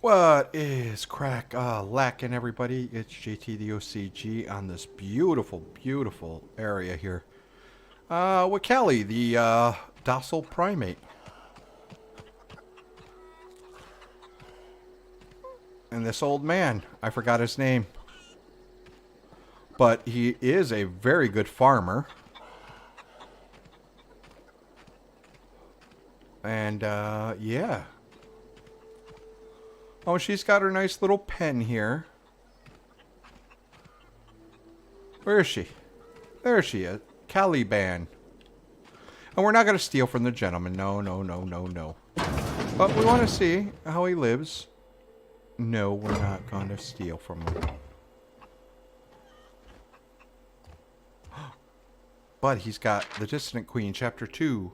What is crack lacking, everybody? It's JT the OCG on this beautiful, beautiful area here. With Callie, the docile primate. And this old man, I forgot his name. But he is a very good farmer. And, yeah. Oh, she's got her nice little pen here. Where is she? There she is. Caliban. And we're not going to steal from the gentleman. No, no, no, no, no. But we want to see how he lives. No, we're not going to steal from him. But he's got The Dissident Queen, Chapter 2.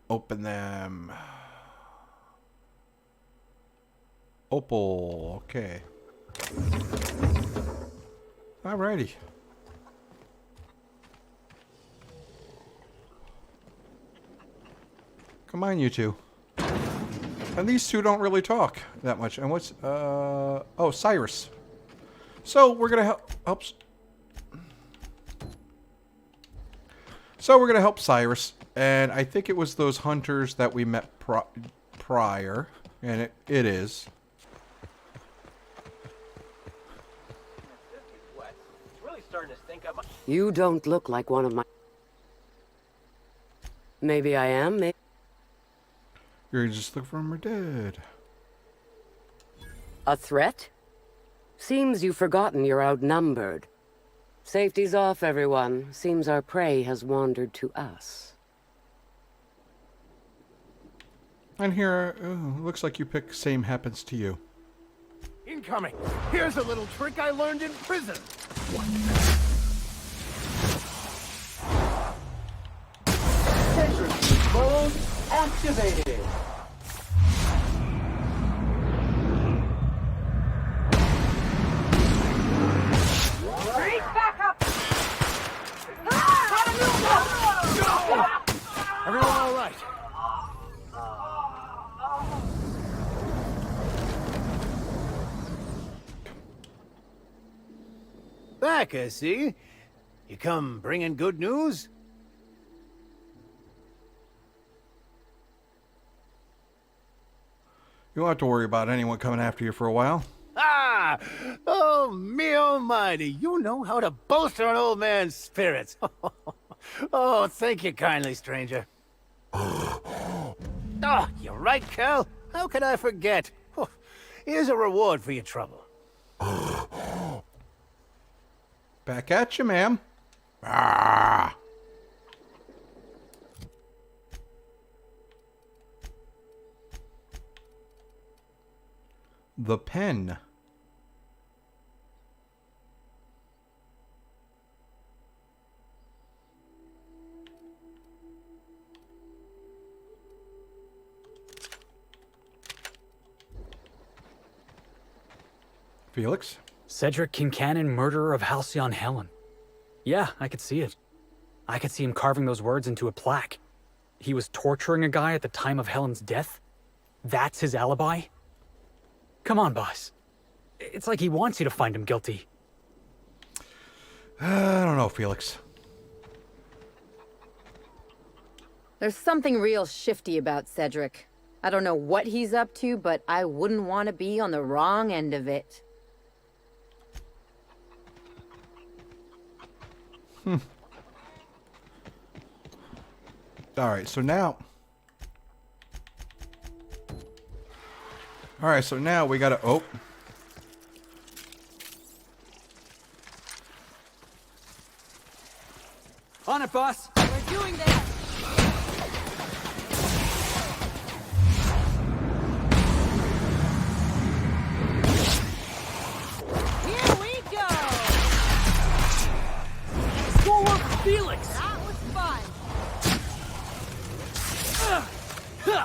Open them. Opal. Okay. Alrighty. Come on, you two. And these two don't really talk that much. And what's, oh, Cyrus. So, we're gonna help. So, we're gonna help Cyrus. And I think it was those hunters that we met prior. And it is. You don't look like one of my... Maybe I am, maybe... You're just looking for him or dead. A threat? Seems you've forgotten you're outnumbered. Safety's off, everyone. Seems our prey has wandered to us. And here, looks like you pick same happens to you. Incoming! Here's a little trick I learned in prison! Sentry mode activated! Break back up! Everyone all right? Back, I see. You come bringing good news? You won't have to worry about anyone coming after you for a while. Ah! Oh, me almighty, you know how to bolster an old man's spirits. Oh, thank you kindly, stranger. Oh, you're right, Cal. How could I forget? Oh, here's a reward for your trouble. Back at you, ma'am. Ah. The pen. Felix? Cedric Kincannon, murderer of Halcyon Helen. Yeah, I could see it. I could see him carving those words into a plaque. He was torturing a guy at the time of Helen's death? That's his alibi? Come on, boss. It's like he wants you to find him guilty. I don't know, Felix. There's something real shifty about Cedric. I don't know what he's up to, but I wouldn't want to be on the wrong end of it. Alright, so now... Alright, so now we gotta... Oh. On it, boss! We're doing this! Here we go! Forward, Felix! That was fun! Hit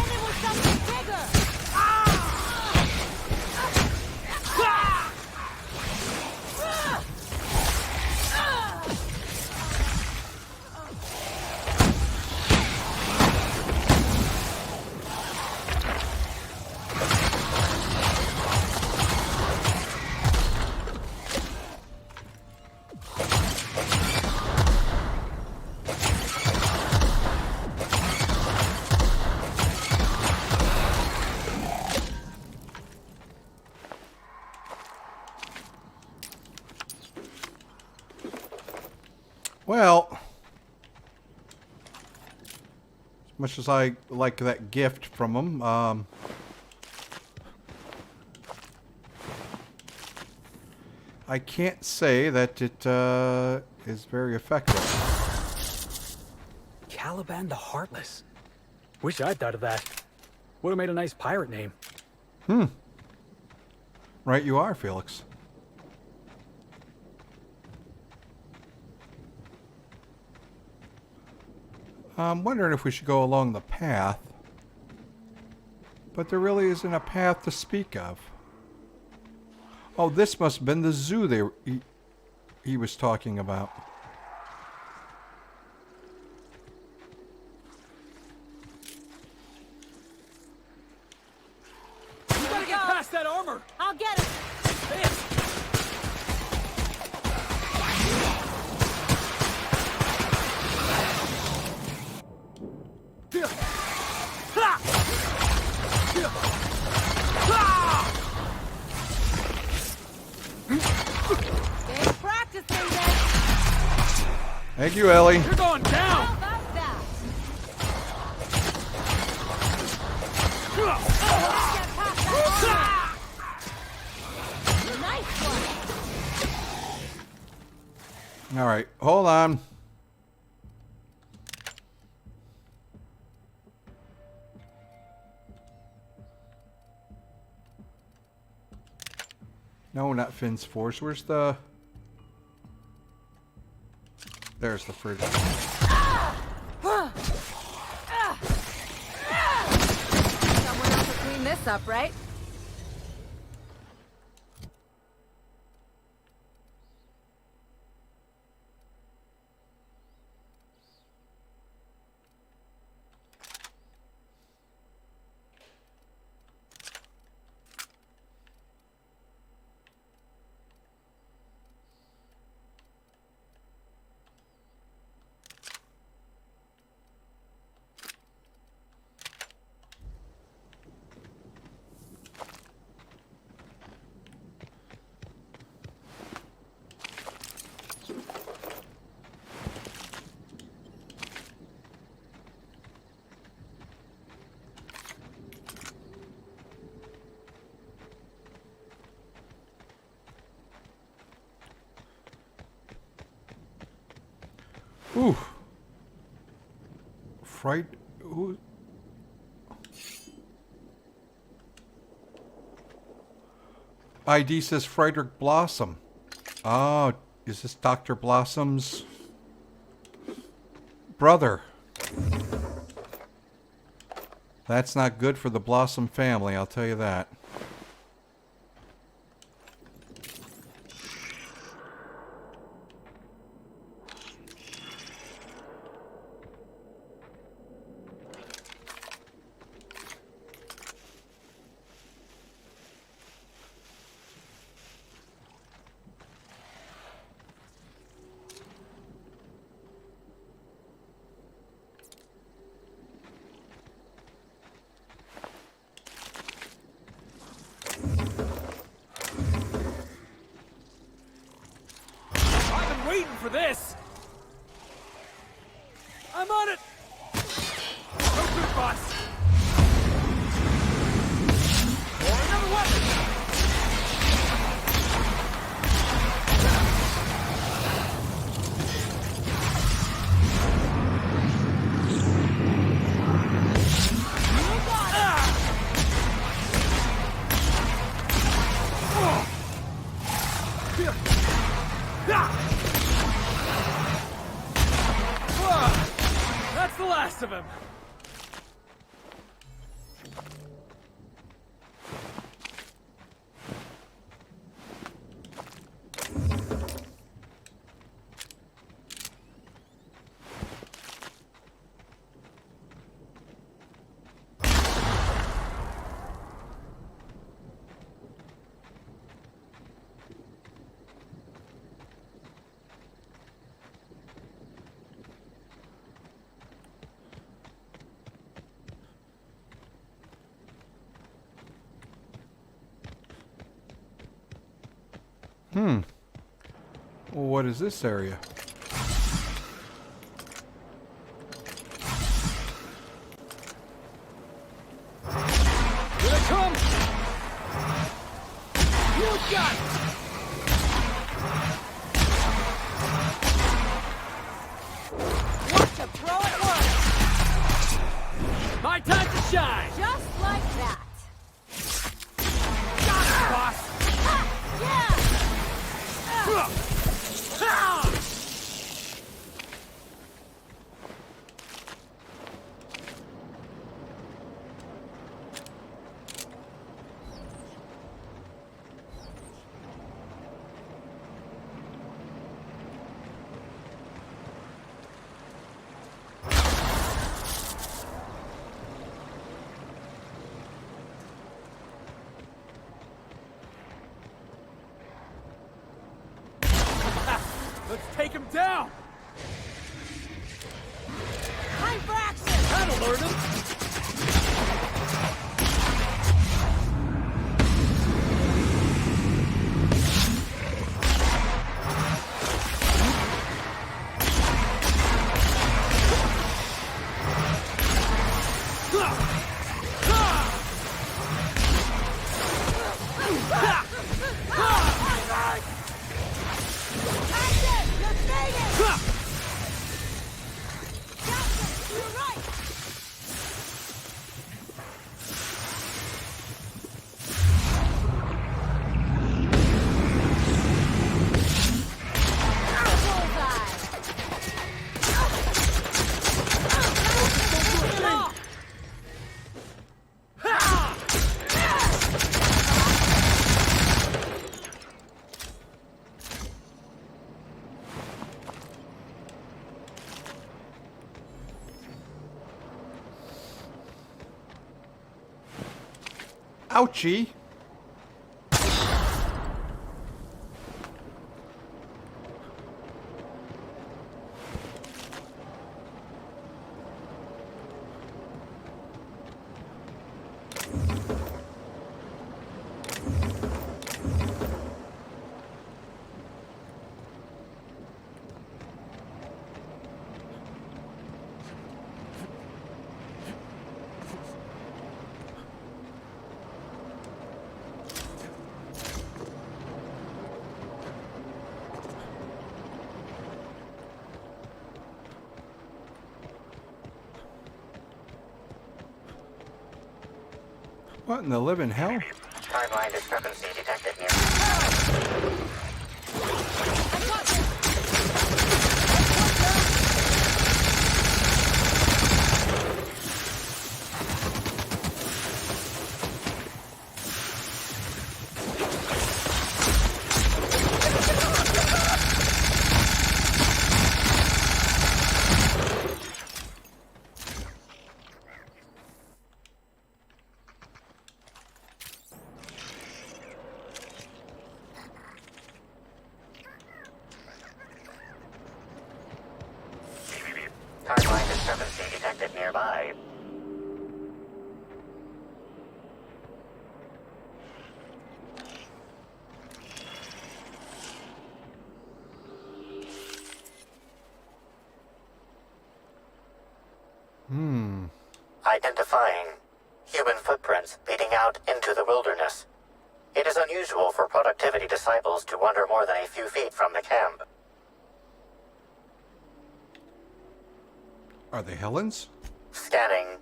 him with something bigger! Well, as much as I like that gift from him, I can't say that it is very effective. Caliban the Heartless. Wish I'd thought of that. Would have made a nice pirate name. Right you are, Felix. I'm wondering if we should go along the path. But there really isn't a path to speak of. Oh, this must have been the zoo he was talking about. You gotta get past that armor! I'll get it. Stay practicing then. Thank you, Ellie. You're going down! How about that? Get past that armor. Nice one. All right, hold on. No, not Finn's Force. Where's the... There's the fridge. Someone else will clean this up, right? Ooh. Fright. Ooh. ID says Frederick Blossom. Oh, is this Dr. Blossom's brother? That's not good for the Blossom family, I'll tell you that. Waiting for this! I'm on it! No good, boss! Or another weapon! That's the last of him! What is this area? Got it! Watch a pro at work! My time to shine! Just like that. Got it, boss! Yeah! Let's take him down! Time for action! That'll learn him! Action! Let's make it! Jackson, you're right! Bullseye! Ouchie! What in the living hell? Timeline discrepancy detected near. I got this! Timeline discrepancy detected nearby. Identifying human footprints leading out into the wilderness. It is unusual for productivity disciples to wander more than a few feet from the camp. Are they Helen's? Scanning.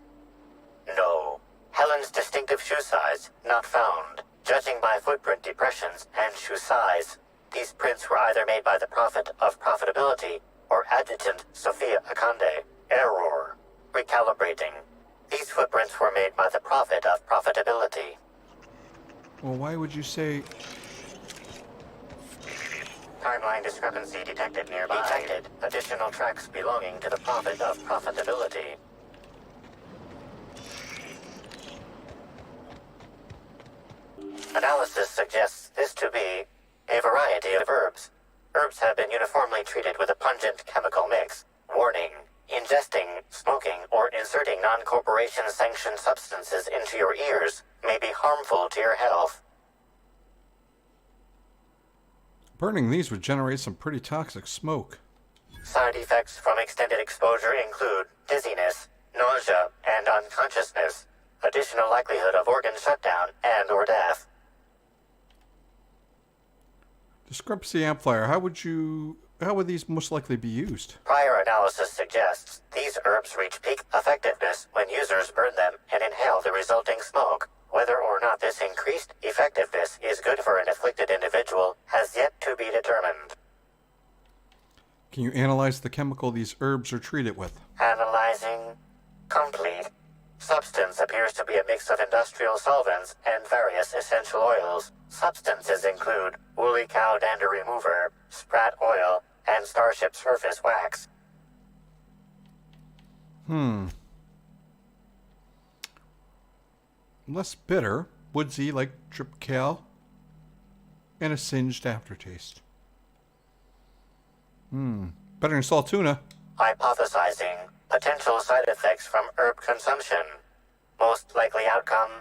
No. Helen's distinctive shoe size, not found. Judging by footprint depressions and shoe size, these prints were either made by the Prophet of Profitability or Adjutant Sophia Akande. Error. Recalibrating. These footprints were made by the Prophet of Profitability. Well, why would you say... Timeline discrepancy detected nearby. Detected. Additional tracks belonging to the Prophet of Profitability. Analysis suggests this to be a variety of herbs. Herbs have been uniformly treated with a pungent chemical mix. Warning. Ingesting, smoking, or inserting non-corporation sanctioned substances into your ears may be harmful to your health. Burning these would generate some pretty toxic smoke. Side effects from extended exposure include dizziness, nausea, and unconsciousness. Additional likelihood of organ shutdown and/or death. Discrepancy amplifier. How would these most likely be used? Prior analysis suggests these herbs reach peak effectiveness when users burn them and inhale the resulting smoke. Whether or not this increased effectiveness is good for an afflicted individual has yet to be determined. Can you analyze the chemical these herbs are treated with? Analyzing. Complete. Substance appears to be a mix of industrial solvents and various essential oils. Substances include woolly cow dander remover, sprat oil, and starship surface wax. Less bitter, woodsy like tripcal, and a singed aftertaste. Better than salt tuna. Hypothesizing. Potential side effects from herb consumption. Most likely outcome,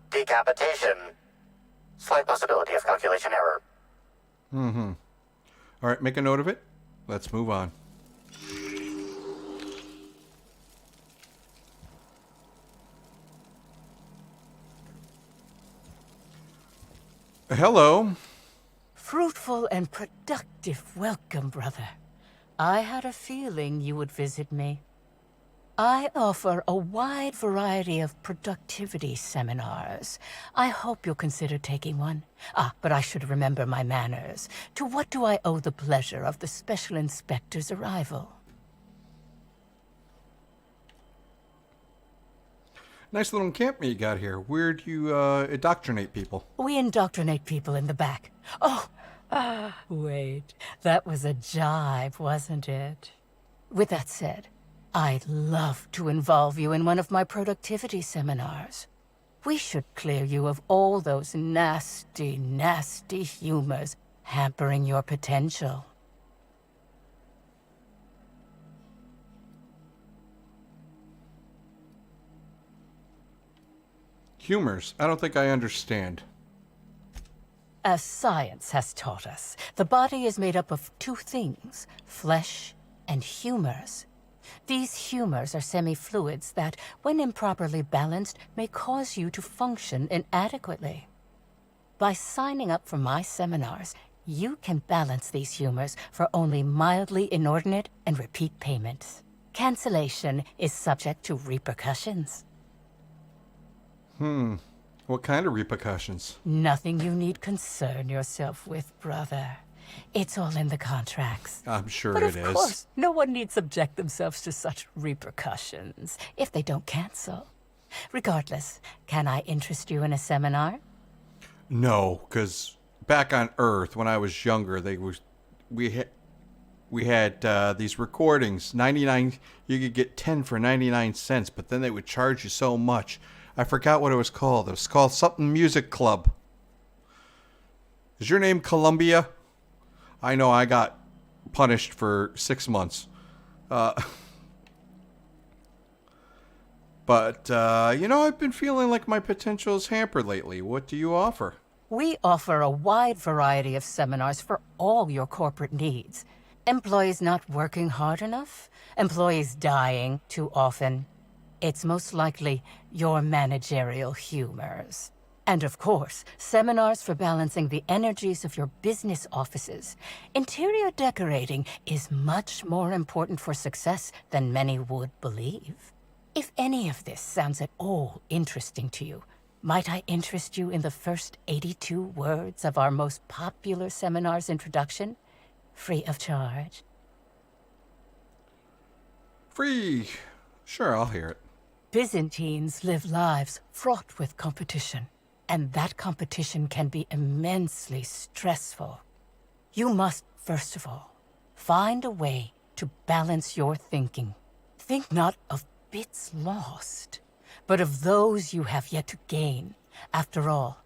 decapitation. Slight possibility of calculation error. All right, make a note of it. Let's move on. Hello. Fruitful and productive welcome, brother. I had a feeling you would visit me. I offer a wide variety of productivity seminars. I hope you'll consider taking one. But I should remember my manners. To what do I owe the pleasure of the Special Inspector's arrival? Nice little encampment you got here. Where do you indoctrinate people? We indoctrinate people in the back. Wait. That was a jibe, wasn't it? With that said, I'd love to involve you in one of my productivity seminars. We should clear you of all those nasty, nasty humors hampering your potential. Humors. I don't think I understand. As science has taught us, the body is made up of two things, flesh and humors. These humors are semi-fluids that, when improperly balanced, may cause you to function inadequately. By signing up for my seminars, you can balance these humors for only mildly inordinate and repeat payments. Cancellation is subject to repercussions. What kind of repercussions? Nothing you need concern yourself with, brother. It's all in the contracts. I'm sure But it of is. course, no one need subject themselves to such repercussions if they don't cancel. Regardless, can I interest you in a seminar? No, because back on Earth when I was younger, we had these recordings. 99. You could get 10 for 99 cents, but then they would charge you so much. I forgot what it was called. It was called something Music Club. Is your name Columbia? I know I got punished for 6 months. But I've been feeling like my potential is hampered lately. What do you offer? We offer a wide variety of seminars for all your corporate needs. Employees not working hard enough? Employees dying too often? It's most likely your managerial humors. And of course, seminars for balancing the energies of your business offices. Interior decorating is much more important for success than many would believe. If any of this sounds at all interesting to you, might I interest you in the first 82 words of our most popular seminar's introduction? Free of charge. Free. Sure, I'll hear it. Byzantines live lives fraught with competition, and that competition can be immensely stressful. You must, first of all, find a way to balance your thinking. Think not of bits lost, but of those you have yet to gain. After all,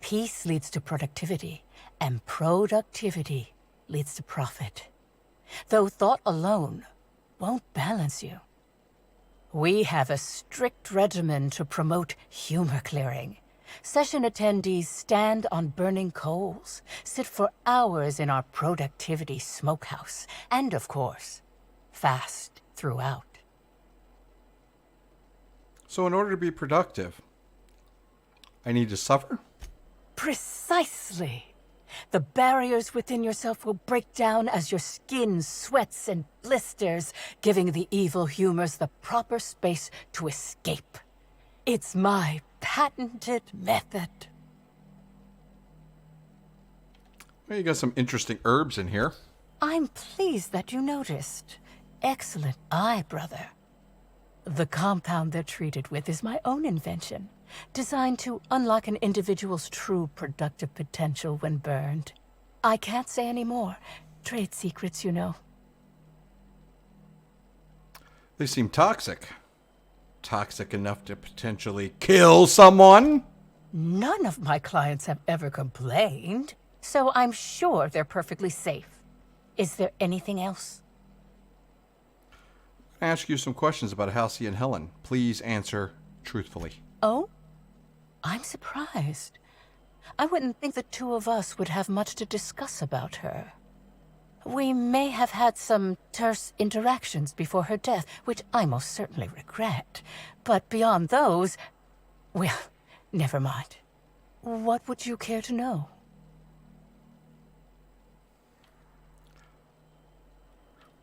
peace leads to productivity, and productivity leads to profit. Though thought alone won't balance you. We have a strict regimen to promote humor clearing. Session attendees stand on burning coals, sit for hours in our productivity smokehouse, and of course, fast throughout. So in order to be productive, I need to suffer? Precisely. The barriers within yourself will break down as your skin sweats and blisters, giving the evil humors the proper space to escape. It's my patented method. Well, you got some interesting herbs in here. I'm pleased that you noticed. Excellent eye, brother. The compound they're treated with is my own invention, designed to unlock an individual's true productive potential when burned. I can't say any more. Trade secrets, you know. They seem toxic. Toxic enough to potentially kill someone? None of my clients have ever complained, so I'm sure they're perfectly safe. Is there anything else? I ask you some questions about Halcyon and Helen. Please answer truthfully. Oh? I'm surprised. I wouldn't think the two of us would have much to discuss about her. We may have had some terse interactions before her death, which I most certainly regret. But beyond those, well, never mind. What would you care to know?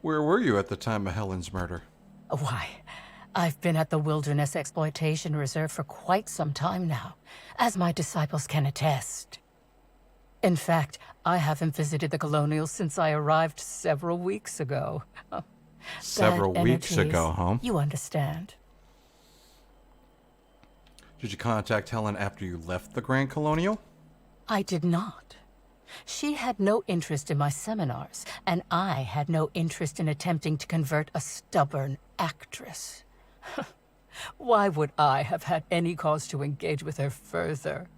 Where were you at the time of Helen's murder? Why, I've been at the Wilderness Exploitation Reserve for quite some time now, as my disciples can attest. In fact, I haven't visited the Colonials since I arrived several weeks ago. Several Bad weeks energies, ago, huh? You understand. Did you contact Helen after you left the Grand Colonial? I did not. She had no interest in my seminars, and I had no interest in attempting to convert a stubborn actress. Why would I have had any cause to engage with her further?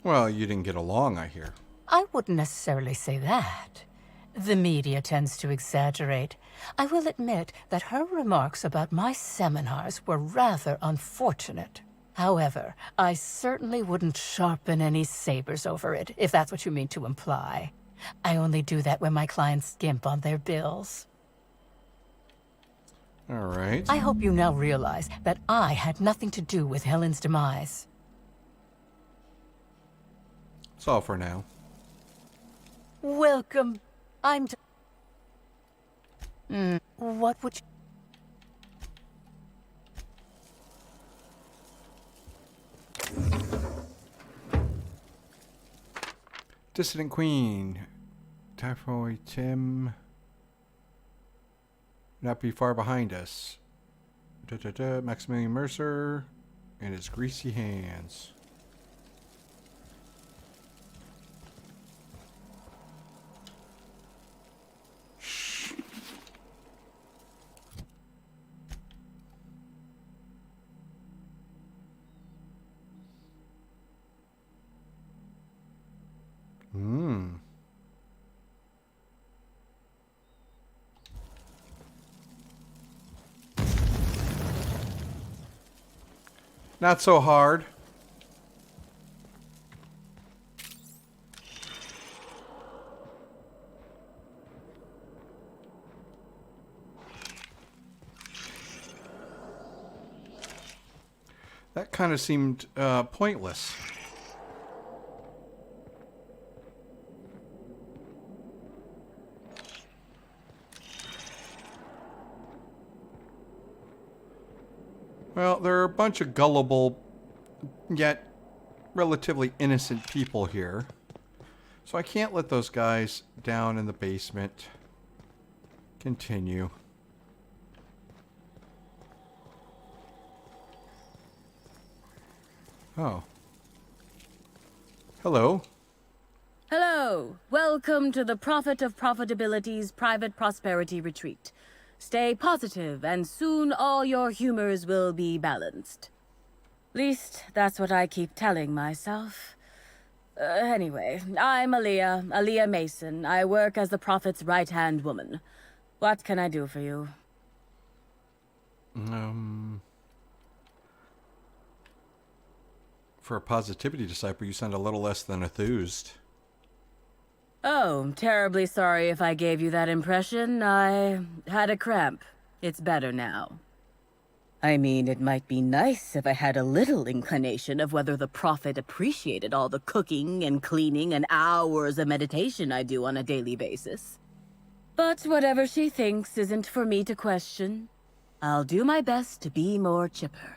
Well, you didn't get along, I hear. I wouldn't necessarily say that. The media tends to exaggerate. I will admit that her remarks about my seminars were rather unfortunate. However, I certainly wouldn't sharpen any sabers over it, if that's what you mean to imply. I only do that when my clients skimp on their bills. All right. I hope you now realize that I had nothing to do with Helen's demise. That's all for now. Welcome. What would you... Dissident Queen. Typhoid Tim. Not be far behind us. Maximilian Mercer and his greasy hands. Shh. Not so hard. That kind of seemed pointless. Well, there are a bunch of gullible, yet relatively innocent people here. So I can't let those guys down in the basement continue. Oh. Hello. Hello. Welcome to the Prophet of Profitability's private prosperity retreat. Stay positive, and soon all your humors will be balanced. Least, that's what I keep telling myself. Anyway, I'm Aaliyah Mason. I work as the Prophet's right-hand woman. What can I do for you? For a positivity disciple, you sound a little less than enthused. Oh, terribly sorry if I gave you that impression. I had a cramp. It's better now. I mean, it might be nice if I had a little inclination of whether the Prophet appreciated all the cooking and cleaning and hours of meditation I do on a daily basis. But whatever she thinks isn't for me to question. I'll do my best to be more chipper.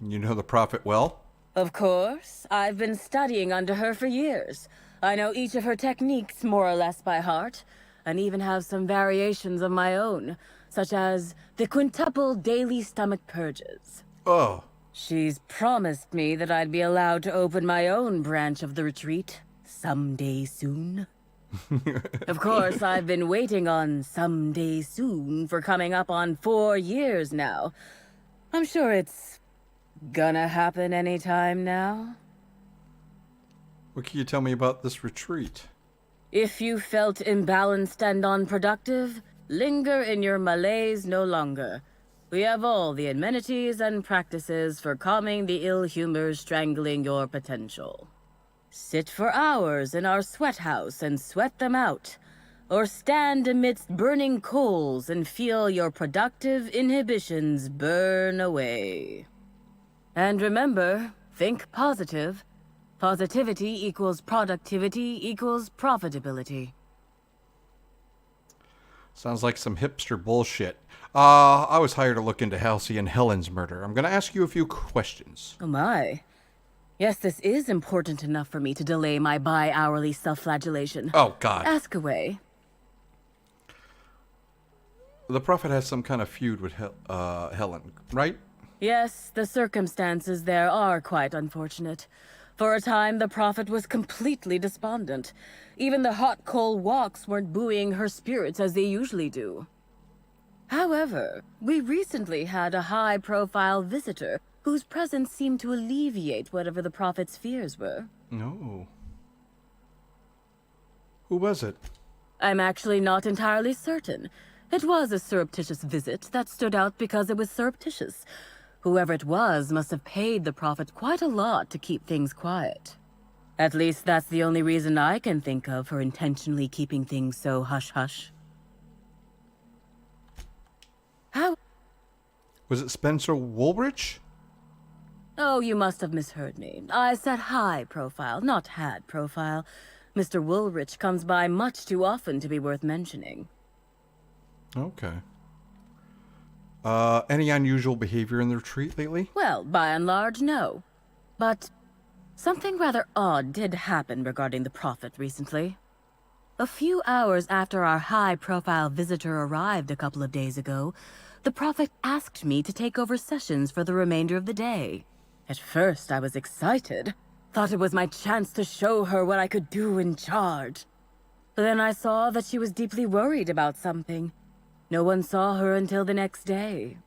You know the Prophet well? Of course, I've been studying under her for years. I know each of her techniques more or less by heart, and even have some variations of my own, such as the quintuple daily stomach purges. Oh. She's promised me that I'd be allowed to open my own branch of the retreat someday soon. Of course, I've been waiting on someday soon for coming up on 4 years now. I'm sure it's gonna happen anytime now. What can you tell me about this retreat? If you felt imbalanced and unproductive, linger in your malaise no longer. We have all the amenities and practices for calming the ill humors strangling your potential. Sit for hours in our sweat house and sweat them out, or stand amidst burning coals and feel your productive inhibitions burn away. And remember, think positive. Positivity equals productivity equals profitability. Sounds like some hipster bullshit. I was hired to look into Halcyon Helen's murder. I'm going to ask you a few questions. Oh my. Yes, this is important enough for me to delay my bi-hourly self-flagellation. Oh, God. Ask away. The Prophet has some kind of feud with Helen, right? Yes, the circumstances there are quite unfortunate. For a time, the Prophet was completely despondent. Even the hot coal walks weren't buoying her spirits as they usually do. However, we recently had a high-profile visitor whose presence seemed to alleviate whatever the Prophet's fears were. No. Who was it? I'm actually not entirely certain. It was a surreptitious visit that stood out because it was surreptitious. Whoever it was must have paid the Prophet quite a lot to keep things quiet. At least that's the only reason I can think of for intentionally keeping things so hush-hush. How? Was it Spencer Woolrich? Oh, you must have misheard me. I said high profile, not had profile. Mr. Woolrich comes by much too often to be worth mentioning. Okay. Any unusual behavior in the retreat lately? Well, by and large, no. But something rather odd did happen regarding the Prophet recently. A few hours after our high-profile visitor arrived a couple of days ago, the Prophet asked me to take over sessions for the remainder of the day. At first, I was excited. Thought it was my chance to show her what I could do in charge. But then I saw that she was deeply worried about something. No one saw her until the next day.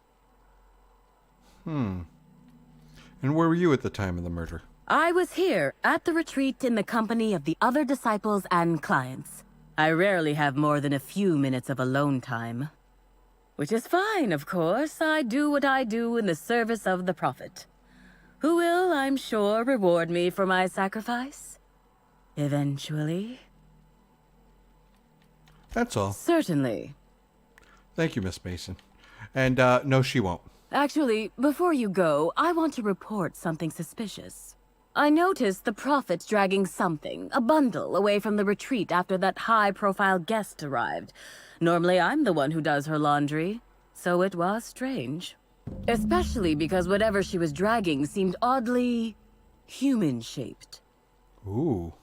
And where were you at the time of the murder? I was here, at the retreat in the company of the other disciples and clients. I rarely have more than a few minutes of alone time. Which is fine, of course. I do what I do in the service of the Prophet, who will, I'm sure, reward me for my sacrifice. Eventually. That's all. Certainly. Thank you, Miss Mason. And, no, she won't. Actually, before you go, I want to report something suspicious. I noticed the Prophet dragging something, a bundle, away from the retreat after that high-profile guest arrived. Normally, I'm the one who does her laundry, so it was strange. Especially because whatever she was dragging seemed oddly human-shaped. Ooh.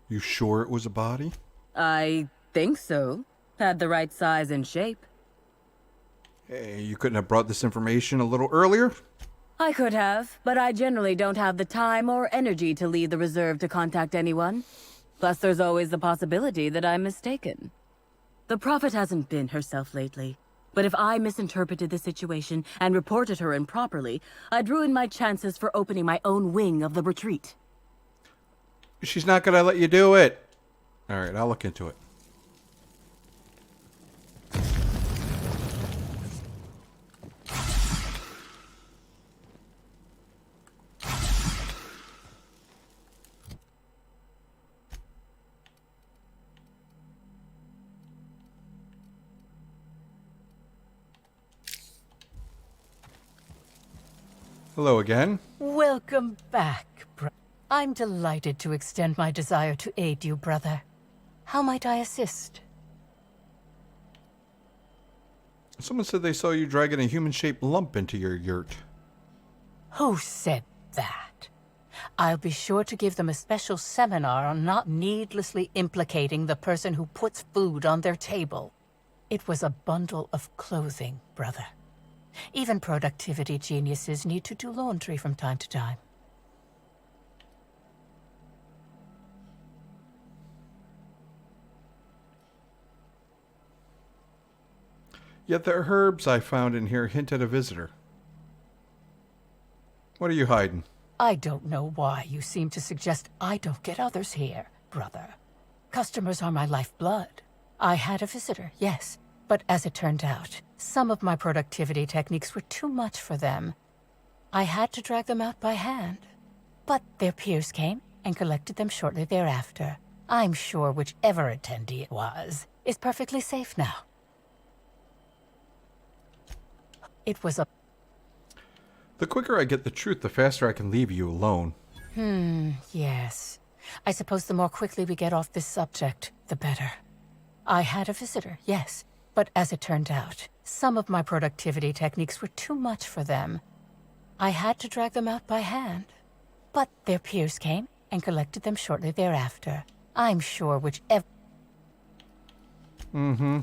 You sure it was a body? I think so. Had the right size and shape. Hey, you couldn't have brought this information a little earlier? I could have, but I generally don't have the time or energy to leave the reserve to contact anyone. Plus, there's always the possibility that I'm mistaken. The Prophet hasn't been herself lately, but if I misinterpreted the situation and reported her improperly, I'd ruin my chances for opening my own wing of the retreat. She's not gonna let you do it. Alright, I'll look into it. Hello again. Welcome back, I'm delighted to extend my desire to aid you, brother. How might I assist? Someone said they saw you dragging a human-shaped lump into your yurt. Who said that? I'll be sure to give them a special seminar on not needlessly implicating the person who puts food on their table. It was a bundle of clothing, brother. Even productivity geniuses need to do laundry from time to time. Yet the herbs I found in here hint at a visitor. What are you hiding? I don't know why you seem to suggest I don't get others here, brother. Customers are my lifeblood. I had a visitor, yes, but as it turned out, some of my productivity techniques were too much for them. I had to drag them out by hand. But their peers came and collected them shortly thereafter. I'm sure whichever attendee it was is perfectly safe now. It was a... The quicker I get the truth, the faster I can leave you alone. Yes. I suppose the more quickly we get off this subject, the better. I had a visitor, yes, but as it turned out, some of my productivity techniques were too much for them. I had to drag them out by hand. But their peers came and collected them shortly thereafter. I'm sure whichever... Mm-hmm.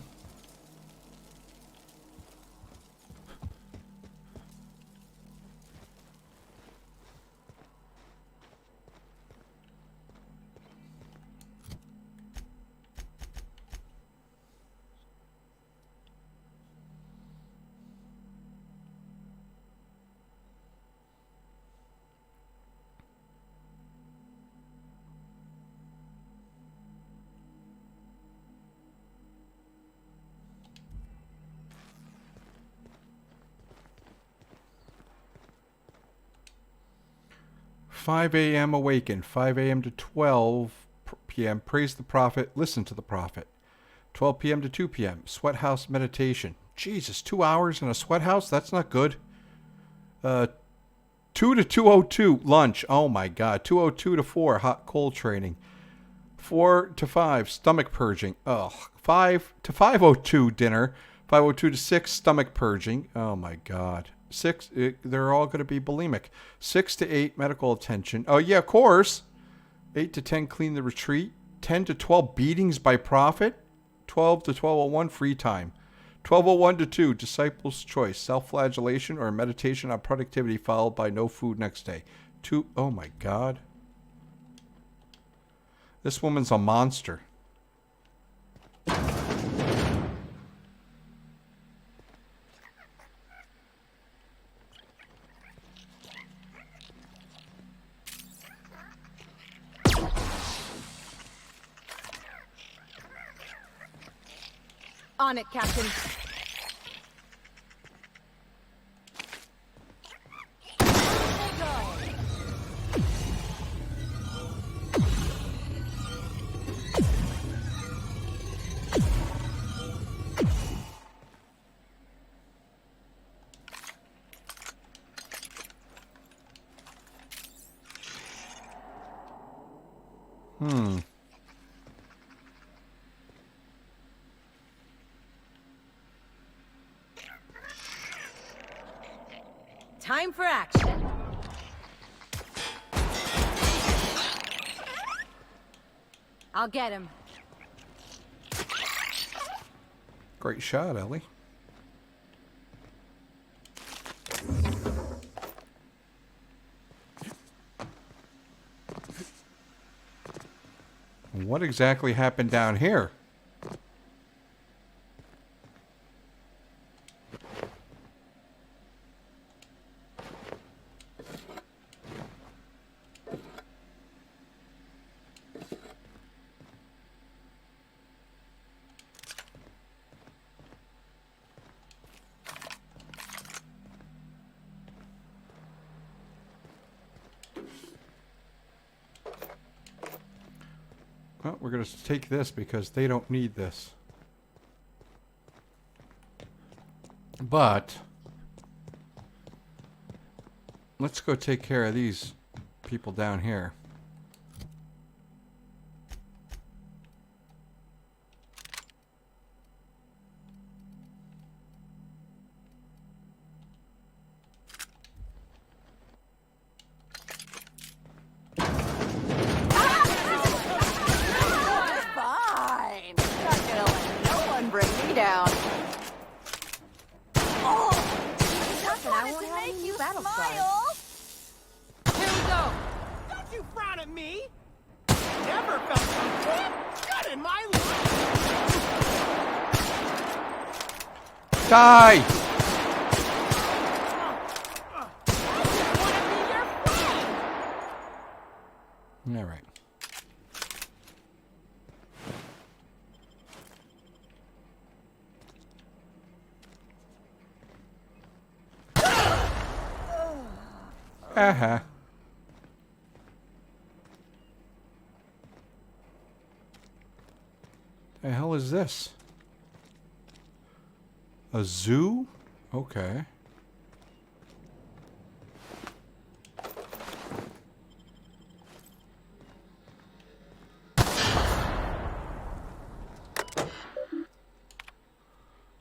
"5 a.m. awaken, 5 a.m. to 12 p.m. praise the prophet, listen to the prophet. 12 p.m. to 2 p.m. sweat house meditation." Jesus, 2 hours in a sweat house? That's not good. 2 to 2:02 lunch. Oh my God. 2:02 to 4 hot cold training. 4 to 5 stomach purging. Ugh. 5 to 5:02 dinner. 5:02 to 6 stomach purging. Oh my God. 6, they're all going to be bulimic. 6 to 8 medical attention. Oh yeah, of course. 8 to 10 clean the retreat. 10 to 12 beatings by prophet. 12 to 12:01 free time. 12:01 to 2 disciples choice, self-flagellation or meditation on productivity followed by no food next day. 2, oh my God. This woman's a monster. On it, Captain. Time for action. I'll get him. Great shot, Ellie. What exactly happened down here? Well, we're going to take this because they don't need this. But Let's go take care of these people down here. Fine. Not gonna let no one bring me down. Nothing, I won't have any new battle scars. Here we go. Don't you frown at me! Never felt so damn good in my life! Die! All right. Uh-huh. The hell is this? A zoo? Okay.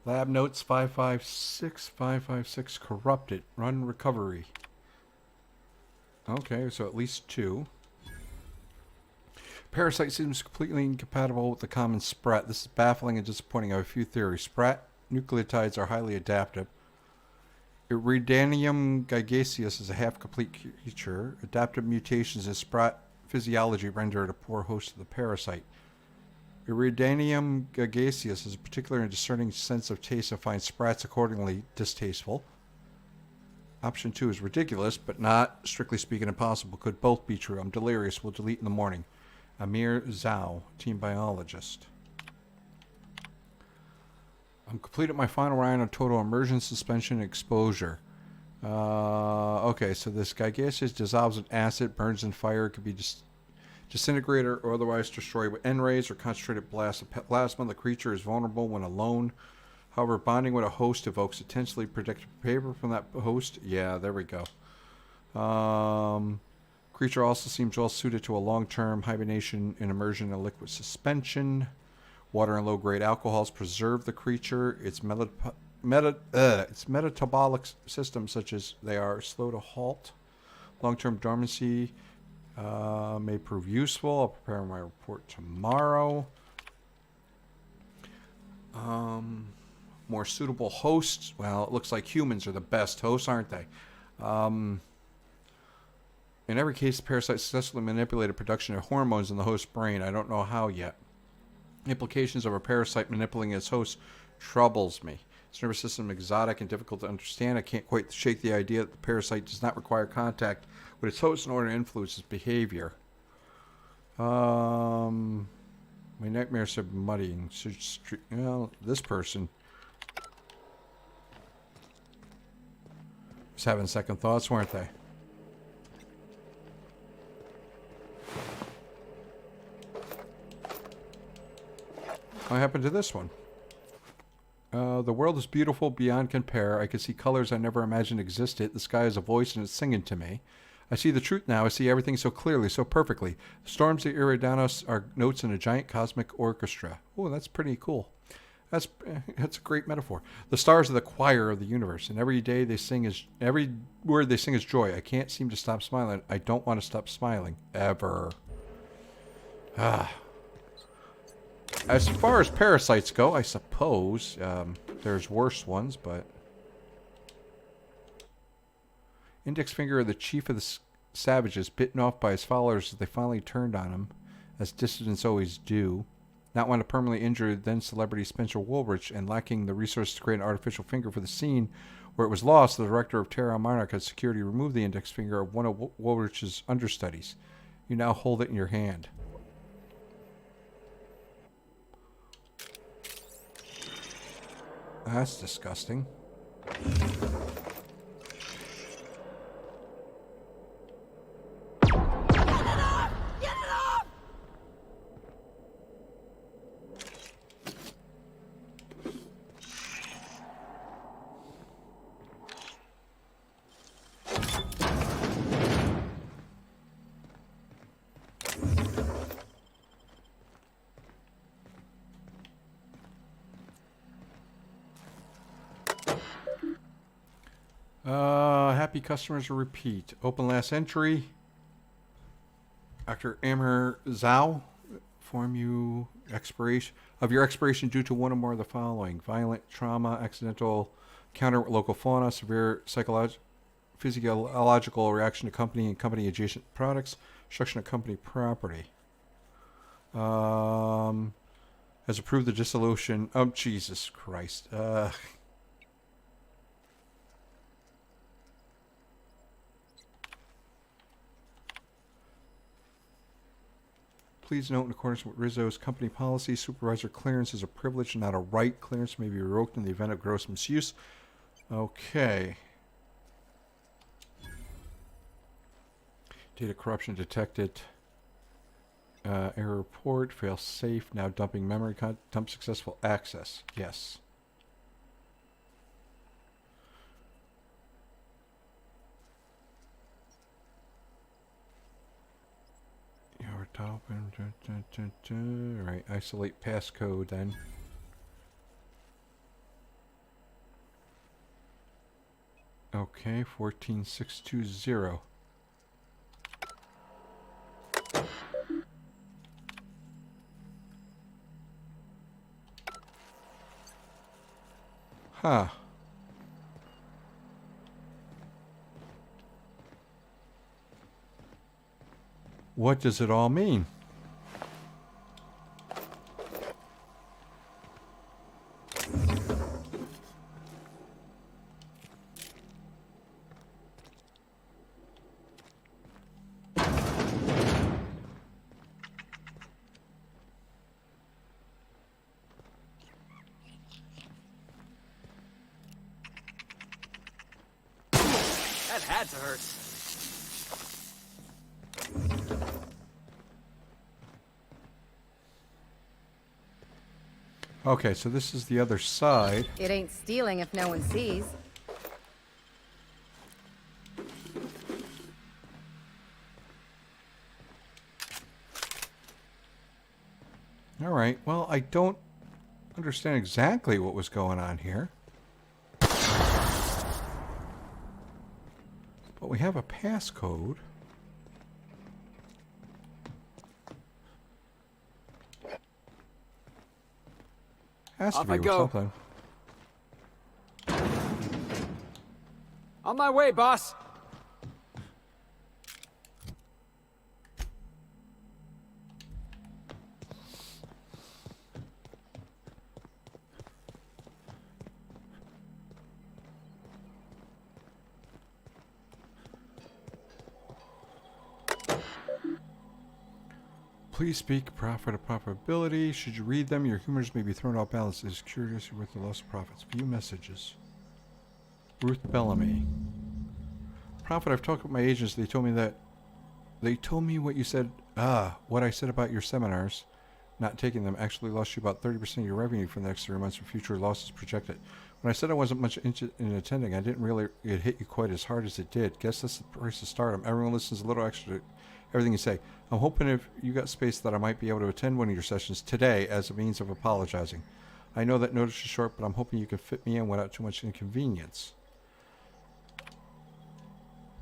Lab notes 556 corrupted. Run recovery. Okay, so at least 2. Parasite seems completely incompatible with the common sprat. This is baffling and disappointing. I have a few theories. Sprat nucleotides are highly adaptive. Iridium gygaseus is a half-complete creature. Adaptive mutations in sprat physiology render it a poor host of the parasite. Iridium gygaseus has a particular and discerning sense of taste and finds sprats accordingly distasteful. Option 2 is ridiculous, but not, strictly speaking, impossible. Could both be true. I'm delirious. We'll delete in the morning. Amir Zhao, team biologist. I'm completed my final round of total immersion, suspension, and exposure. Okay, so this gygaseous dissolves in acid, burns in fire, could be disintegrated or otherwise destroyed with N-rays or concentrated blasts of plasma. The creature is vulnerable when alone. However, bonding with a host evokes intensely predictive behavior from that host. Yeah, there we go. Creature also seems well suited to a long-term hibernation and immersion in liquid suspension. Water and low-grade alcohols preserve the creature. Its metabolic system, such as they are slow to halt. Long-term dormancy may prove useful. I'll prepare my report tomorrow. More suitable hosts. Well, it looks like humans are the best hosts, aren't they? In every case, the parasite successfully manipulated production of hormones in the host's brain. I don't know how yet. Implications of a parasite manipulating its host troubles me. Its nervous system exotic and difficult to understand. I can't quite shake the idea that the parasite does not require contact with its host in order to influence its behavior. My nightmares are muddying. Well, this person was having second thoughts, weren't they? What happened to this one? The world is beautiful beyond compare. I can see colors I never imagined existed. The sky has a voice and it's singing to me. I see the truth now. I see everything so clearly, so perfectly. The storms that irradiate us are notes in a giant cosmic orchestra. Oh, that's pretty cool. That's a great metaphor. The stars are the choir of the universe, and every word they sing is joy. I can't seem to stop smiling. I don't want to stop smiling ever. As far as parasites go, I suppose there's worse ones, but index finger of the chief of the savages, bitten off by his followers as they finally turned on him, as dissidents always do. Not want to permanently injure then celebrity Spencer Woolrich, and lacking the resources to create an artificial finger for the scene where it was lost, the director of Terra Monarch had security remove the index finger of one of Woolrich's understudies. You now hold it in your hand. That's disgusting. Happy customers will repeat. Open last entry. Dr. Amher Zhao, inform you of your expiration due to one or more of the following: violent trauma, accidental encounter with local fauna, severe physiological reaction to company and company adjacent products, destruction of company property. Has approved the dissolution. Oh, Jesus Christ. Please note, in accordance with Rizzo's company policy, supervisor clearance is a privilege and not a right. Clearance may be revoked in the event of gross misuse. Okay. Data corruption detected. Error report. Fail safe. Now dumping memory. Dump successful access. Yes. Your top. Alright, isolate passcode then. Okay, 14620. Huh. What does it all mean? That had to hurt. Okay, so this is the other side. It ain't stealing if no one sees. All right, well, I don't understand exactly what was going on here. But we have a passcode. Has to Off be I with go. something. On my way, boss. Please speak. Profit or profitability. Should you read them, your humors may be thrown off balance. It is curious worth the loss of profits. View messages. Ruth Bellamy. Profit, I've talked with my agents. They told me what you said. What I said about your seminars. Not taking them actually lost you about 30% of your revenue for the next 3 months, and future losses projected. When I said I wasn't much interested in attending, I didn't really it hit you quite as hard as it did. Guess that's the price of stardom. Everyone listens a little extra to everything you say. I'm hoping if you got space that I might be able to attend one of your sessions today as a means of apologizing. I know that notice is short, but I'm hoping you can fit me in without too much inconvenience.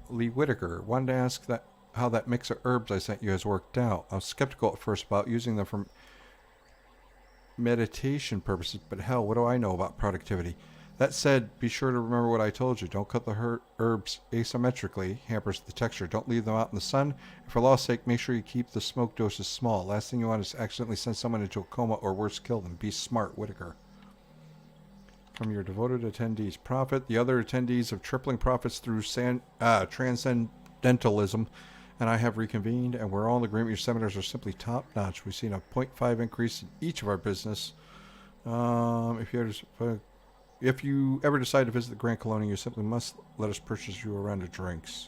Lee Whitaker wanted to ask that how that mix of herbs I sent you has worked out. I was skeptical at first about using them for meditation purposes, but hell, what do I know about productivity? That said, be sure to remember what I told you. Don't cut the herbs asymmetrically. Hampers the texture. Don't leave them out in the sun. And for law's sake, make sure you keep the smoke doses small. Last thing you want is to accidentally send someone into a coma or worse, kill them. Be smart, Whitaker. From your devoted attendees. Profit. The other attendees of tripling profits through transcendentalism, and I have reconvened, and we're all in agreement your seminars are simply top-notch. We've seen a 0.5 increase in each of our business. If you ever decide to visit the Grand Colony, you simply must let us purchase you a round of drinks.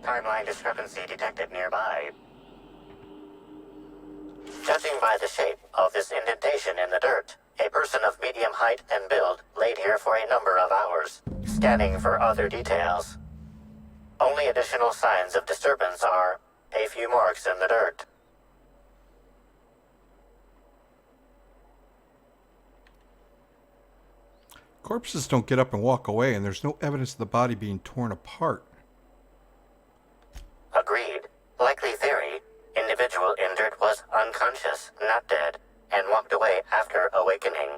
Timeline discrepancy detected nearby. Judging by the shape of this indentation in the dirt, a person of medium height and build laid here for a number of hours. Scanning for other details. Only additional signs of disturbance are a few marks in the dirt. Corpses don't get up and walk away, and there's no evidence of the body being torn apart. Agreed. Likely theory. Individual injured was unconscious, not dead, and walked away after awakening.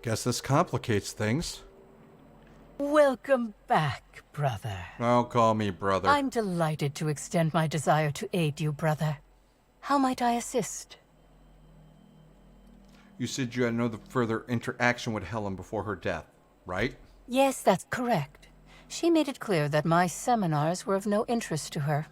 Guess this complicates things. Welcome back, brother. Don't call me brother. I'm delighted to extend my desire to aid you, brother. How might I assist? You said you had no further interaction with Helen before her death, right? Yes, that's correct. She made it clear that my seminars were of no interest to her.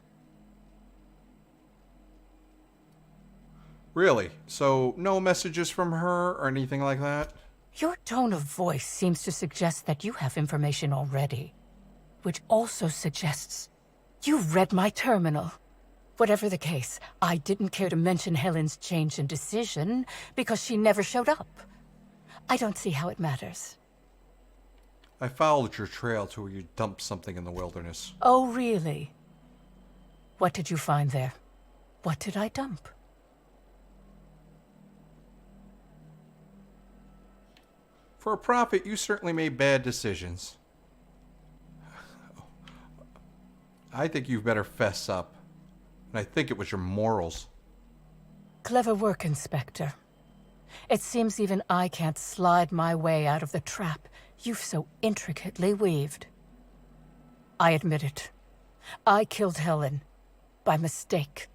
Really? So, no messages from her or anything like that? Your tone of voice seems to suggest that you have information already, which also suggests you read my terminal. Whatever the case, I didn't care to mention Helen's change in decision because she never showed up. I don't see how it matters. I followed your trail to where you dumped something in the wilderness. Oh, really? What did you find there? What did I dump? For a prophet, you certainly made bad decisions. I think you better fess up. And I think it was your morals. Clever work, Inspector. It seems even I can't slide my way out of the trap you've so intricately weaved. I admit it. I killed Helen. By mistake.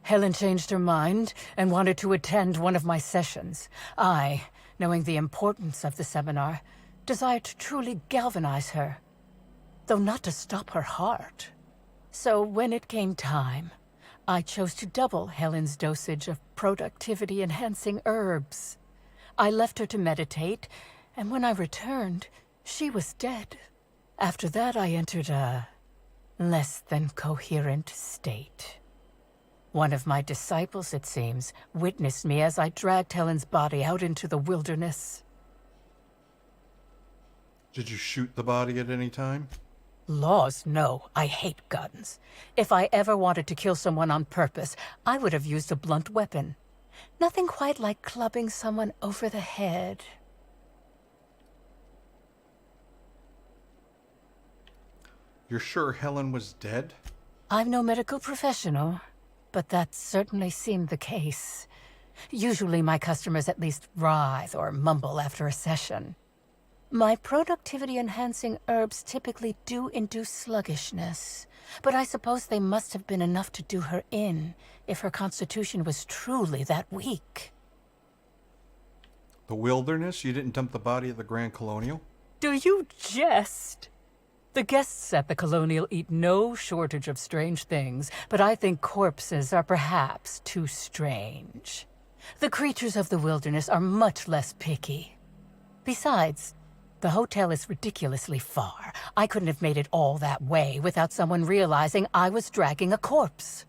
Helen changed her mind and wanted to attend one of my sessions. I, knowing the importance of the seminar, desired to truly galvanize her, though not to stop her heart. So when it came time, I chose to double Helen's dosage of productivity-enhancing herbs. I left her to meditate, and when I returned, she was dead. After that, I entered a less than coherent state. One of my disciples, it seems, witnessed me as I dragged Helen's body out into the wilderness. Did you shoot the body at any time? Laws, no. I hate guns. If I ever wanted to kill someone on purpose, I would have used a blunt weapon. Nothing quite like clubbing someone over the head. You're sure Helen was dead? I'm no medical professional, but that certainly seemed the case. Usually my customers at least writhe or mumble after a session. My productivity-enhancing herbs typically do induce sluggishness, but I suppose they must have been enough to do her in, if her constitution was truly that weak. The wilderness? You didn't dump the body at the Grand Colonial? Do you jest? The guests at the Colonial eat no shortage of strange things, but I think corpses are perhaps too strange. The creatures of the wilderness are much less picky. Besides, the hotel is ridiculously far. I couldn't have made it all that way without someone realizing I was dragging a corpse.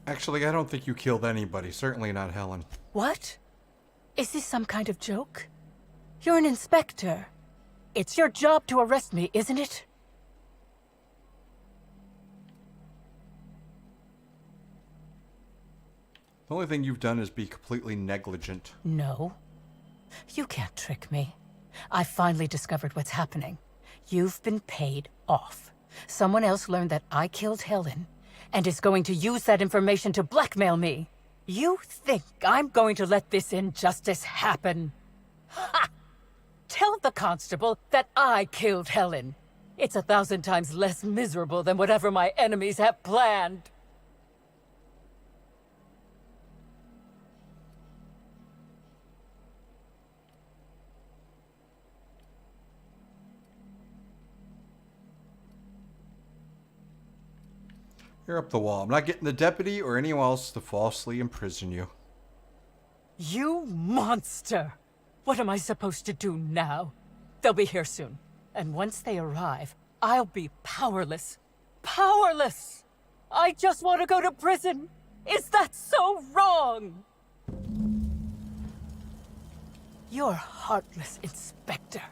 Actually, I don't think you killed anybody. Certainly not Helen. What? Is this some kind of joke? You're an inspector. It's your job to arrest me, isn't it? The only thing you've done is be completely negligent. No. You can't trick me. I finally discovered what's happening. You've been paid off. Someone else learned that I killed Helen, and is going to use that information to blackmail me. You think I'm going to let this injustice happen? Ha! Tell the constable that I killed Helen. It's 1,000 times less miserable than whatever my enemies have planned. You're up the wall. I'm not getting the deputy or anyone else to falsely imprison you. You monster! What am I supposed to do now? They'll be here soon. And once they arrive, I'll be powerless. Powerless! I just want to go to prison! Is that so wrong? You're heartless, Inspector.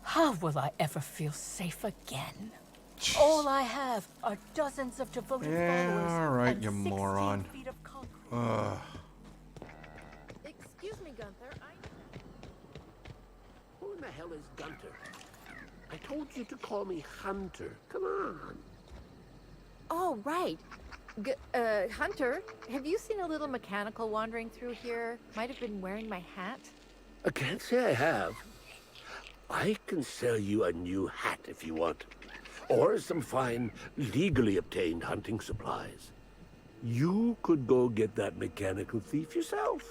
How will I ever feel safe again? All I have are dozens of devoted followers. All right, and you 16 moron. feet of concrete. Excuse me, Gunther. Who in the hell is Gunter? I told you to call me Hunter. Come on. Oh, right. Hunter, have you seen a little mechanical wandering through here? Might have been wearing my hat. I can't say I have. I can sell you a new hat if you want. Or some fine, legally obtained hunting supplies. You could go get that mechanical thief yourself.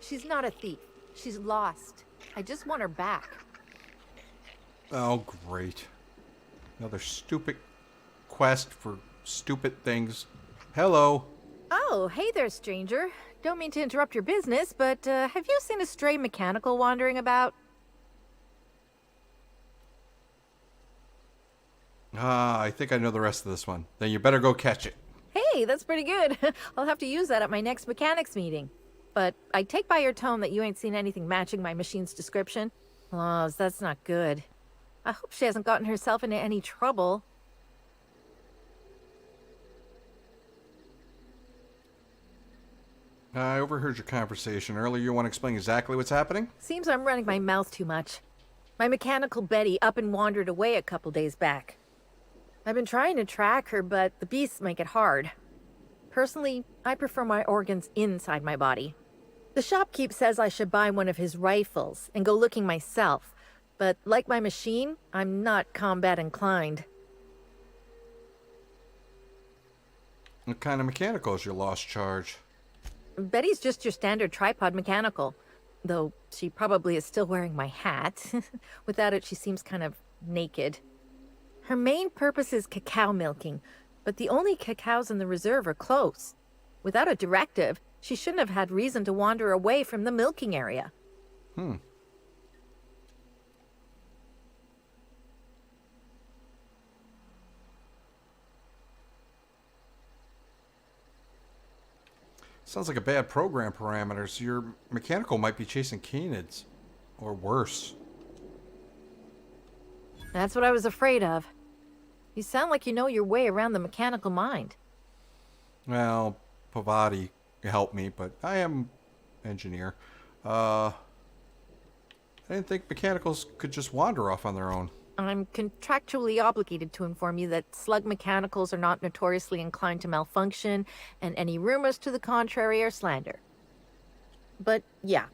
She's not a thief. She's lost. I just want her back. Oh, great. Another stupid quest for stupid things. Hello. Oh, hey there, stranger. Don't mean to interrupt your business, but have you seen a stray mechanical wandering about? I think I know the rest of this one. Then you better go catch it. Hey, that's pretty good. I'll have to use that at my next mechanics meeting. But I take by your tone that you ain't seen anything matching my machine's description. Oh, that's not good. I hope she hasn't gotten herself into any trouble. I overheard your conversation earlier. You want to explain exactly what's happening? Seems I'm running my mouth too much. My mechanical Betty up and wandered away a couple days back. I've been trying to track her, but the beasts make it hard. Personally, I prefer my organs inside my body. The shopkeep says I should buy one of his rifles and go looking myself, but like my machine, I'm not combat inclined. What kind of mechanical is your lost charge? Betty's just your standard tripod mechanical, though she probably is still wearing my hat. Without it, she seems kind of naked. Her main purpose is cacao milking, but the only cacaos in the reserve are close. Without a directive, she shouldn't have had reason to wander away from the milking area. Sounds like a bad program parameters. Your mechanical might be chasing canids. Or worse. That's what I was afraid of. You sound like you know your way around the mechanical mind. Well, Pavati helped me, but I am engineer. I didn't think mechanicals could just wander off on their own. I'm contractually obligated to inform you that slug mechanicals are not notoriously inclined to malfunction, and any rumors to the contrary are slander. But yeah,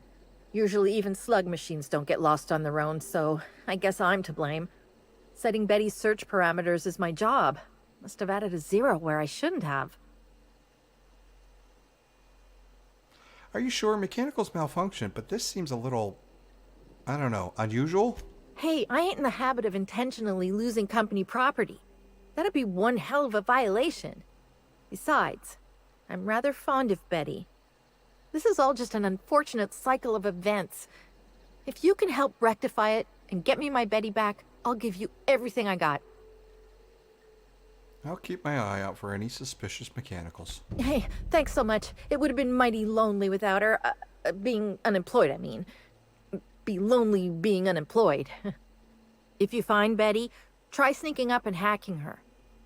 usually even slug machines don't get lost on their own, so I guess I'm to blame. Setting Betty's search parameters is my job. Must have added a 0 where I shouldn't have. Are you sure mechanicals malfunction? But this seems a little, I don't know, unusual? Hey, I ain't in the habit of intentionally losing company property. That'd be one hell of a violation. Besides, I'm rather fond of Betty. This is all just an unfortunate cycle of events. If you can help rectify it and get me my Betty back, I'll give you everything I got. I'll keep my eye out for any suspicious mechanicals. Hey, thanks so much. It would have been mighty lonely without her. Being unemployed, I mean. Be lonely being unemployed. If you find Betty, try sneaking up and hacking her.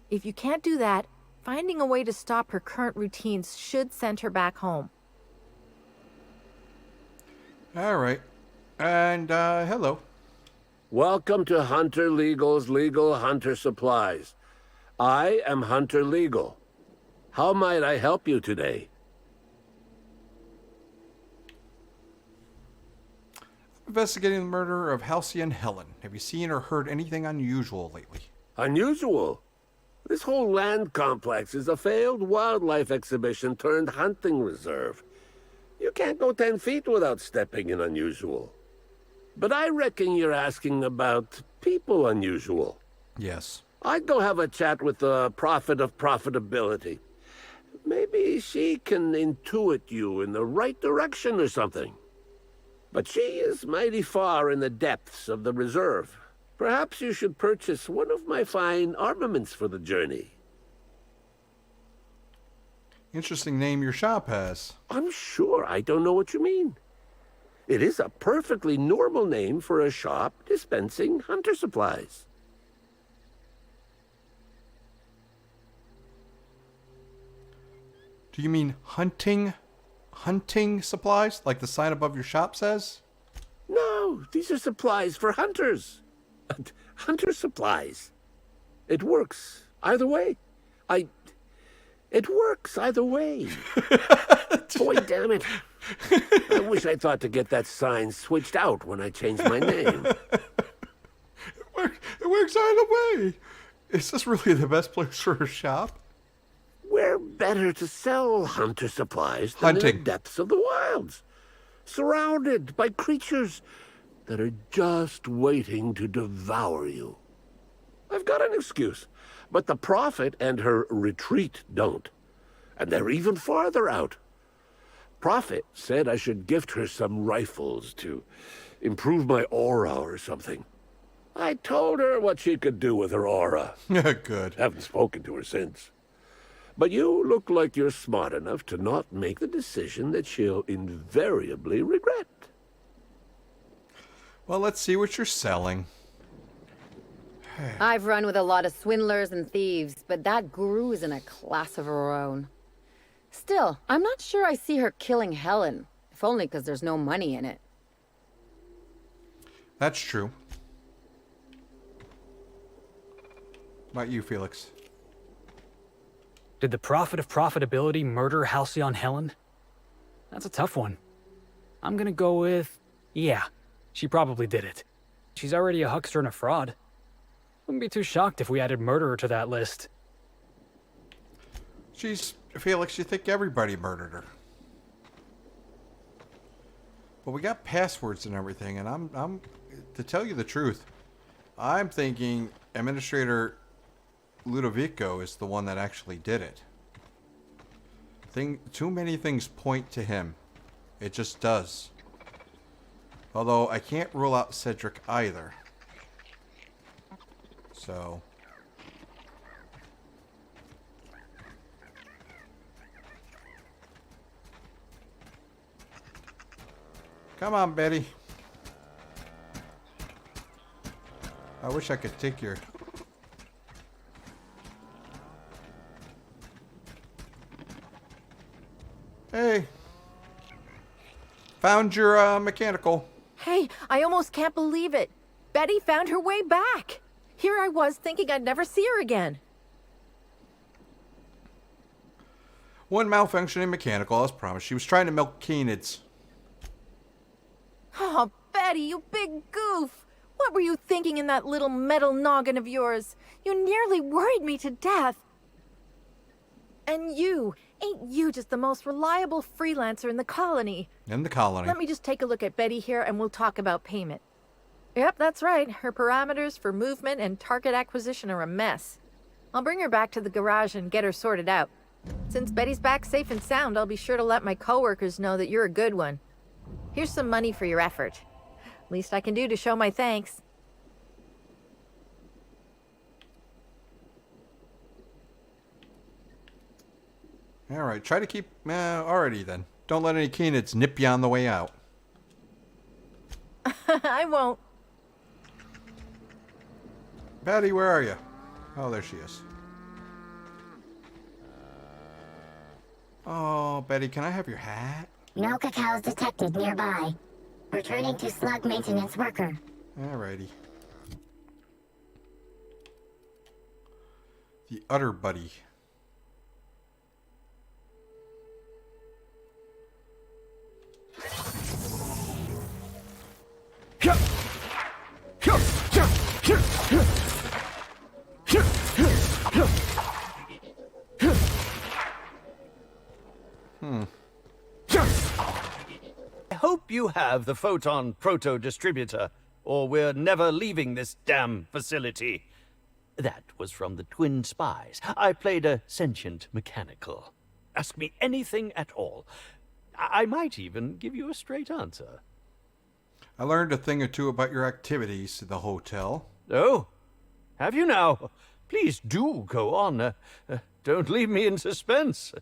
If you can't do that, finding a way to stop her current routines should send her back home. All right. And, hello. Welcome to Hunter Legal's Legal Hunter Supplies. I am Hunter Legal. How might I help you today? Investigating the murder of Halcyon Helen. Have you seen or heard anything unusual lately? Unusual? This whole land complex is a failed wildlife exhibition turned hunting reserve. You can't go 10 feet without stepping in unusual. But I reckon you're asking about people unusual. Yes. I'd go have a chat with the prophet of profitability. Maybe she can intuit you in the right direction or something. But she is mighty far in the depths of the reserve. Perhaps you should purchase one of my fine armaments for the journey. Interesting name your shop has. I'm sure I don't know what you mean. It is a perfectly normal name for a shop dispensing hunter supplies. Do you mean hunting supplies, like the sign above your shop says? No, these are supplies for hunters. Hunter supplies. It works either way. It works either way. Boy, damn it. I wish I thought to get that sign switched out when I changed my name. It works either way. Is this really the best place for a shop? Where better to sell hunter supplies than in the depths of the wilds, surrounded by creatures that are just waiting to devour you. I've got an excuse, but the Prophet and her retreat don't. And they're even farther out. Prophet said I should gift her some rifles to improve my aura or something. I told her what she could do with her aura. Good. Haven't spoken to her since. But you look like you're smart enough to not make the decision that she'll invariably regret. Well, let's see what you're selling. I've run with a lot of swindlers and thieves, but that guru's in a class of her own. Still, I'm not sure I see her killing Helen, if only because there's no money in it. That's true. What about you, Felix? Did the Prophet of Profitability murder Halcyon Helen? That's a tough one. I'm gonna go with... yeah, she probably did it. She's already a huckster and a fraud. Wouldn't be too shocked if we added murderer to that list. Felix, you think everybody murdered her. But we got passwords and everything, and I'm to tell you the truth, I'm thinking Administrator Ludovico is the one that actually did it. Too many things point to him. It just does. Although I can't rule out Cedric either. So... come on, Betty. I wish I could take your... Hey. Found your mechanical. Hey, I almost can't believe it. Betty found her way back. Here I was thinking I'd never see her again. One malfunctioning mechanical, as promised. She was trying to milk canids. Oh, Betty, you big goof. What were you thinking in that little metal noggin of yours? You nearly worried me to death. And ain't you just the most reliable freelancer in the colony? In the colony. Let me just take a look at Betty here and we'll talk about payment. Yep, that's right. Her parameters for movement and target acquisition are a mess. I'll bring her back to the garage and get her sorted out. Since Betty's back safe and sound, I'll be sure to let my coworkers know that you're a good one. Here's some money for your effort. Least I can do to show my thanks. Alright, try to keep... alrighty then. Don't let any canids nip you on the way out. I won't. Betty, where are you? Oh, there she is. Oh, Betty, can I have your hat? No cacaos detected nearby. Returning to slug maintenance worker. Alrighty. The Utter Buddy. I hope you have the photon proto-distributor, or we're never leaving this damn facility. That was from the Twin Spies. I played a sentient mechanical. Ask me anything at all. I might even give you a straight answer. I learned a thing or two about your activities at the hotel. Oh, have you now? Please do go on. Don't leave me in suspense.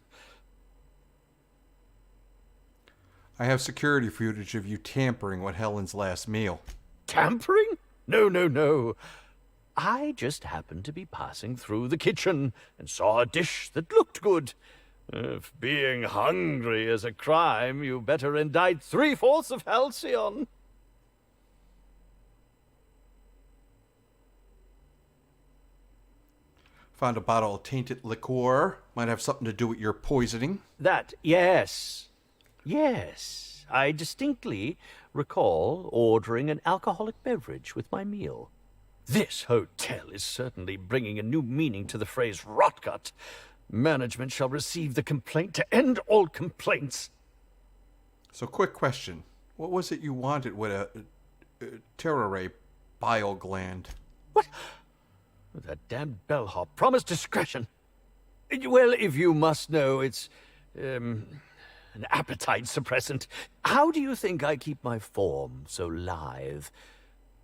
I have security footage of you tampering with Helen's last meal. Tampering? No, no, no. I just happened to be passing through the kitchen and saw a dish that looked good. If being hungry is a crime, you better indict 3/4 of Halcyon. Found a bottle of tainted liqueur. Might have something to do with your poisoning. That, yes. Yes. I distinctly recall ordering an alcoholic beverage with my meal. This hotel is certainly bringing a new meaning to the phrase rotgut. Management shall receive the complaint to end all complaints. So, quick question. What was it you wanted with a terror bile gland? What? That damned bellhop promised discretion. Well, if you must know, it's an appetite suppressant. How do you think I keep my form so lithe?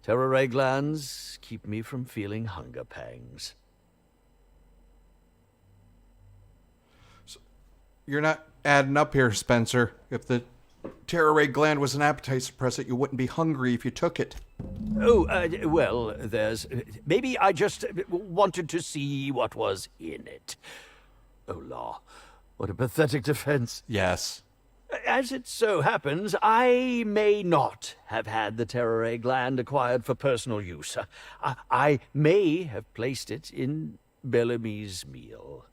Terror glands keep me from feeling hunger pangs. So, you're not adding up here, Spencer. If the terror gland was an appetite suppressant, you wouldn't be hungry if you took it. Oh, well, there's... Maybe I just wanted to see what was in it. Oh, law. What a pathetic defense. Yes. As it so happens, I may not have had the terror gland acquired for personal use. I may have placed it in Bellamy's meal.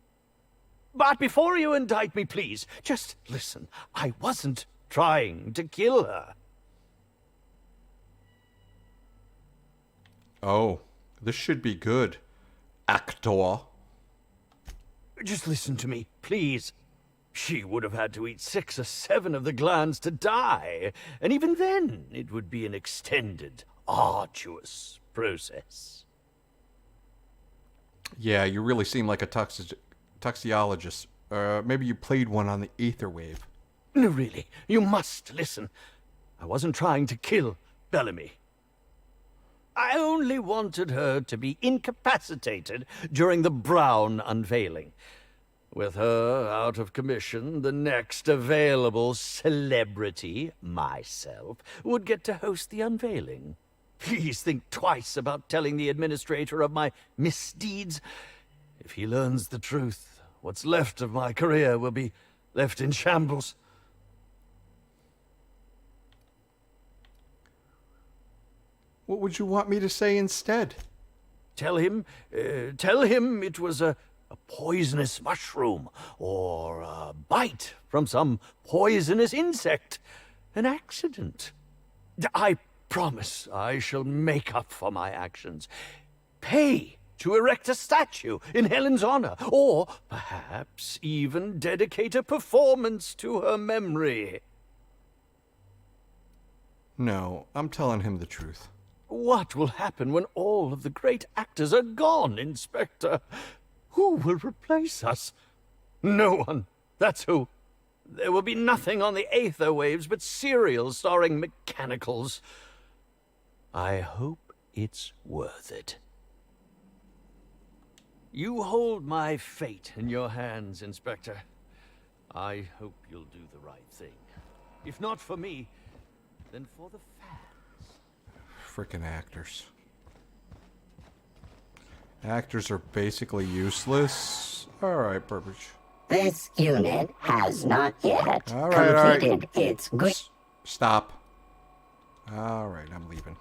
But before you indict me, please, just listen. I wasn't trying to kill her. Oh, this should be good, actor. Just listen to me, please. She would have had to eat 6 or 7 of the glands to die, and even then it would be an extended, arduous process. Yeah, you really seem like a toxiologist. Maybe you played one on the ether wave. No, really, you must listen. I wasn't trying to kill Bellamy. I only wanted her to be incapacitated during the Brown unveiling. With her out of commission, the next available celebrity, myself, would get to host the unveiling. Please think twice about telling the administrator of my misdeeds. If he learns the truth, what's left of my career will be left in shambles. What would you want me to say instead? Tell him it was a poisonous mushroom, or a bite from some poisonous insect. An accident. I promise I shall make up for my actions. Pay to erect a statue in Helen's honor, or perhaps even dedicate a performance to her memory. No, I'm telling him the truth. What will happen when all of the great actors are gone, Inspector? Who will replace us? No one. That's who. There will be nothing on the aether waves but serials starring mechanicals. I hope it's worth it. You hold my fate in your hands, Inspector. I hope you'll do the right thing. If not for me, then for the fans. Frickin' actors. Actors are basically useless. Alright, Burbage. This unit has not yet All right. completed its... Stop. Alright, I'm leaving.